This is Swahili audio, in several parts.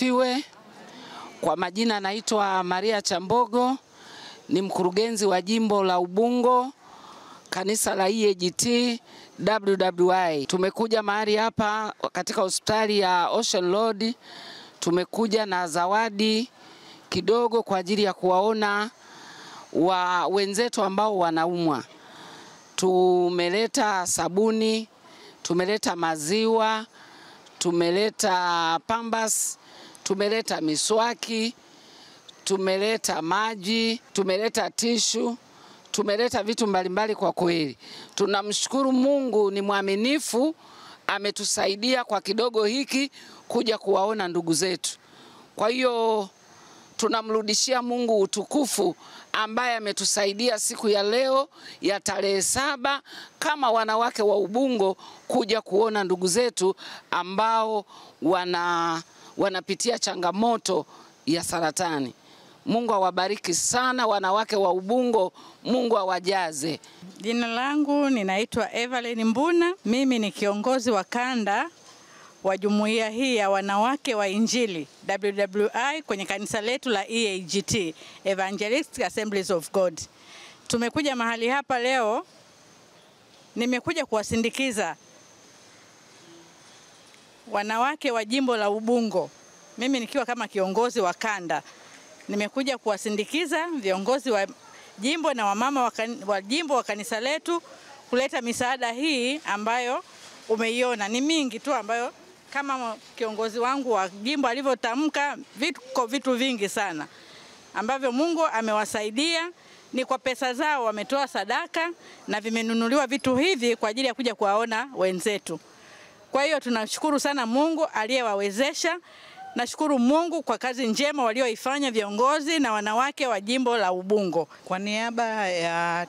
asifiwe. Kwa majina naitwa Maria Chambogo, ni mkurugenzi wa jimbo la Ubungo, kanisa la EAGT WWI. Tumekuja mahali hapa katika hospitali ya Ocean Road. Tumekuja na zawadi kidogo kwa ajili ya kuwaona wenzetu ambao wanaumwa. Tumeleta sabuni, tumeleta maziwa, tumeleta pambas, tumeleta miswaki, tumeleta maji, tumeleta tishu, tumeleta vitu mbalimbali. Kwa kweli tunamshukuru Mungu, ni mwaminifu, ametusaidia kwa kidogo hiki kuja kuwaona ndugu zetu. Kwa hiyo tunamrudishia Mungu utukufu ambaye ametusaidia siku ya leo ya tarehe 7 kama wanawake wa Ubungo kuja kuona ndugu zetu ambao wanapitia changamoto ya saratani. Mungu awabariki sana wanawake wa Ubungo, Mungu awajaze. Jina langu ninaitwa Evelyn Mbuna, mimi ni kiongozi wa kanda wa jumuiya hii ya wanawake wa Injili WWI kwenye kanisa letu la EAGT, Evangelistic Assemblies of God. Tumekuja mahali hapa leo, nimekuja kuwasindikiza wanawake wa jimbo la Ubungo. Mimi nikiwa kama kiongozi wa kanda, nimekuja kuwasindikiza viongozi wa jimbo na wamama wa jimbo wa kanisa letu kuleta misaada hii ambayo umeiona. Ni mingi tu ambayo kama kiongozi wangu wa jimbo alivyotamka, vitu vingi sana ambavyo Mungu amewasaidia. Ni kwa pesa zao wametoa sadaka na vimenunuliwa vitu hivi kwa ajili ya kuja kuwaona wenzetu. Kwa hiyo tunashukuru sana Mungu aliyewawezesha. Nashukuru Mungu kwa kazi njema walioifanya viongozi na wanawake wa jimbo la Ubungo. Kwa niaba ya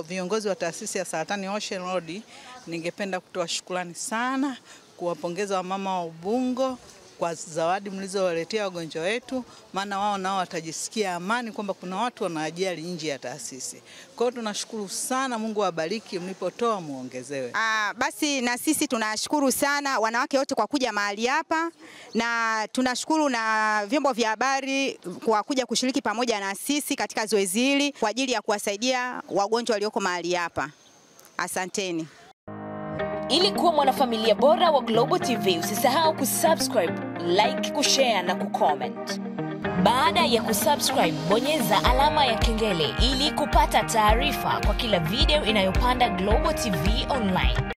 viongozi wa taasisi ya saratani Ocean Road, ningependa kutoa shukrani sana, kuwapongeza wamama wa Ubungo kwa zawadi mlizowaletea wagonjwa wetu, maana wao nao watajisikia amani kwamba kuna watu wanajali nje ya taasisi. Kwa hiyo tunashukuru sana, Mungu awabariki, mlipotoa muongezewe. Basi na sisi tunashukuru sana wanawake wote kwa kuja mahali hapa, na tunashukuru na vyombo vya habari kwa kuja kushiriki pamoja na sisi katika zoezi hili kwa ajili ya kuwasaidia wagonjwa walioko mahali hapa. Asanteni. Ili kuwa mwanafamilia bora wa Global TV, usisahau kusubscribe, like, kushare na kucomment. Baada ya kusubscribe, bonyeza alama ya kengele ili kupata taarifa kwa kila video inayopanda Global TV Online.